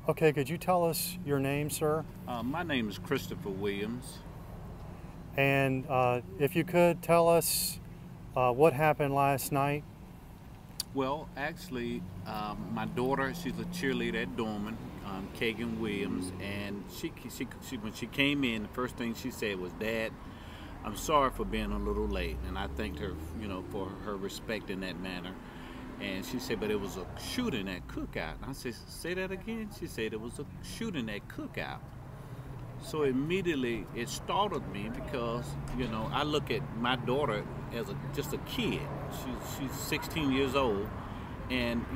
Okay, could you tell us your name, sir? My name is Christopher Williams. And if you could tell us what happened last night. Well, actually, my daughter, she's a cheerleader at Dorman, Kagan Williams, and she when she came in, the first thing she said was, "Dad, I'm sorry for being a little late," and I thanked her, for her respect in that manner. And she said, "But it was a shooting at Cookout." And I said, "Say that again?" She said, "It was a shooting at Cookout." So immediately it startled me because, I look at my daughter as just a kid. She's 16 years old, and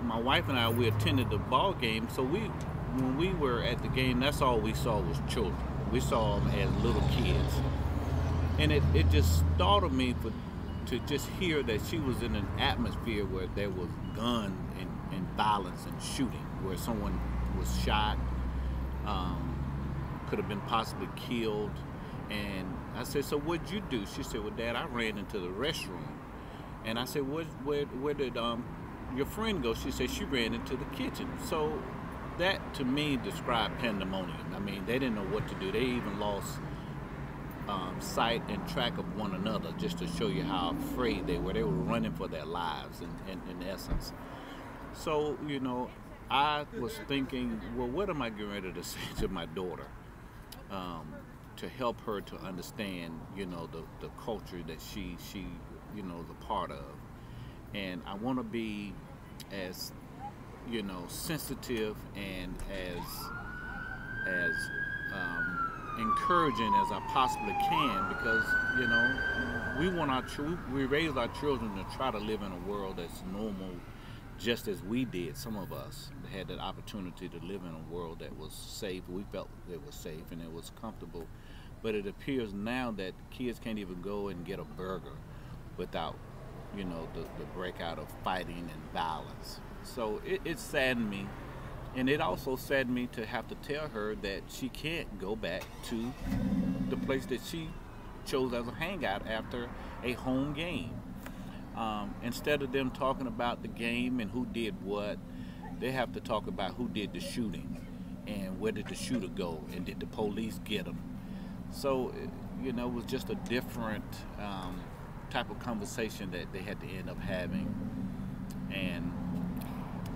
my wife and I, we attended the ball game. So when we were at the game, that's all we saw was children. We saw them as little kids, and it just startled me to just hear that she was in an atmosphere where there was guns and violence and shooting, where someone was shot. Could have been possibly killed. And I said, "So what'd you do?" She said, "Well, Dad, I ran into the restroom." And I said, where did your friend go?" She said, "She ran into the kitchen." So that to me described pandemonium. I mean, they didn't know what to do. They even lost sight and track of one another, just to show you how afraid they were. They were running for their lives in essence. So, I was thinking, well, what am I getting ready to say to my daughter? To help her to understand, the culture that she is a part of. And I want to be as, sensitive and as encouraging as I possibly can, because, we raise our children to try to live in a world that's normal, just as we did. Some of us had that opportunity to live in a world that was safe. We felt it was safe and it was comfortable. But it appears now that kids can't even go and get a burger without, the breakout of fighting and violence. So it saddened me. And it also saddened me to have to tell her that she can't go back to the place that she chose as a hangout after a home game. Instead of them talking about the game and who did what, they have to talk about who did the shooting and where did the shooter go and did the police get him. So, it was just a different type of conversation that they had to end up having, and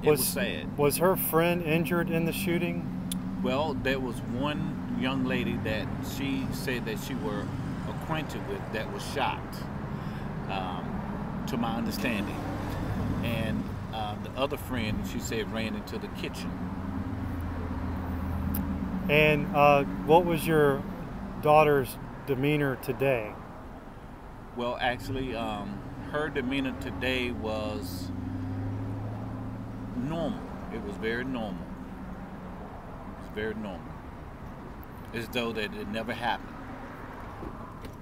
it was sad. Was her friend injured in the shooting? Well, there was one young lady that she said that she were acquainted with that was shot. To my understanding, and the other friend, she said, ran into the kitchen. And what was your daughter's demeanor today? Well, actually, her demeanor today was normal. It was very normal. It was very normal, as though that it never happened.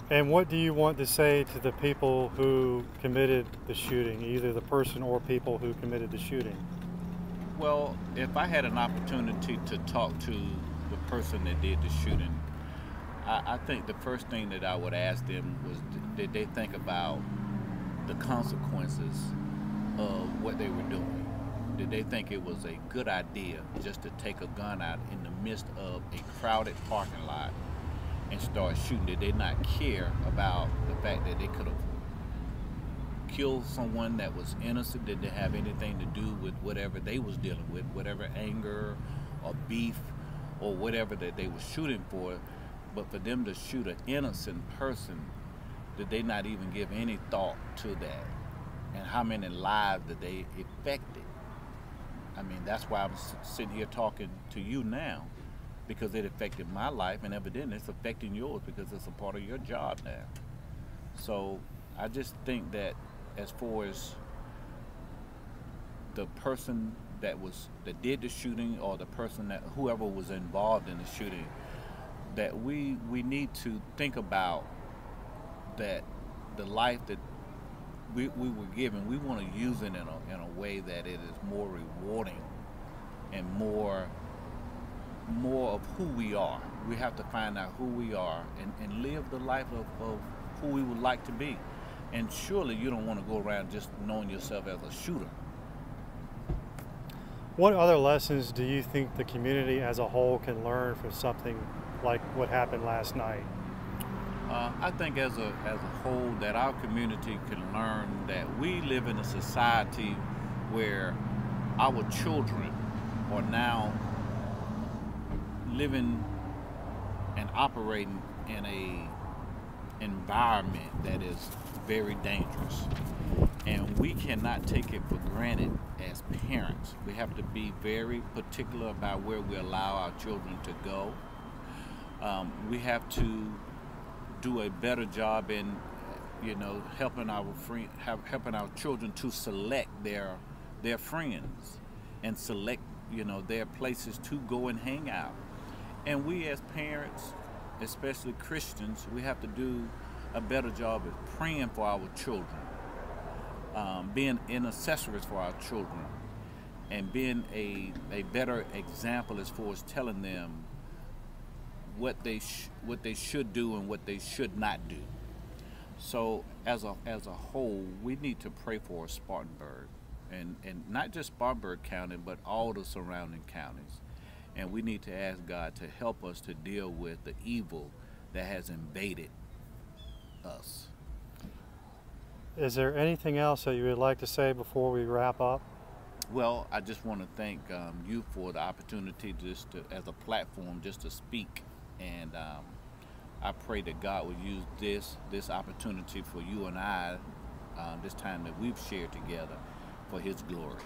And what do you want to say to the people who committed the shooting, either the person or people who committed the shooting? Well, if I had an opportunity to talk to the person that did the shooting, I think the first thing that I would ask them was, did they think about the consequences of what they were doing? Did they think it was a good idea just to take a gun out in the midst of a crowded parking lot and start shooting? Did they not care about the fact that they could have killed someone that was innocent? Did they have anything to do with whatever they was dealing with, whatever anger or beef or whatever that they were shooting for? But for them to shoot an innocent person, did they not even give any thought to that? And how many lives did they affected? I mean, that's why I'm sitting here talking to you now, because it affected my life, and evidently it's affecting yours because it's a part of your job now. So I just think that as far as the person that did the shooting, or the person that whoever was involved in the shooting, that we need to think about that the life that we were given, we want to use it in a way that it is more rewarding and more of who we are. We have to find out who we are and live the life of who we would like to be. And surely you don't want to go around just knowing yourself as a shooter. What other lessons do you think the community as a whole can learn from something like what happened last night? I think as a whole that our community can learn that we live in a society where our children are now living and operating in a environment that is very dangerous, and we cannot take it for granted as parents. We have to be very particular about where we allow our children to go. We have to do a better job in, helping helping our children to select their friends and select, their places to go and hang out. And we as parents, especially Christians, we have to do a better job of praying for our children, being intercessors for our children, and being a better example as far as telling them what they should do and what they should not do. So as a whole, we need to pray for Spartanburg, and not just Spartanburg County, but all the surrounding counties. And we need to ask God to help us to deal with the evil that has invaded us. Is there anything else that you would like to say before we wrap up? Well, I just want to thank you for the opportunity as a platform, just to speak. And I pray that God will use this opportunity for you and I, this time that we've shared together, for His glory.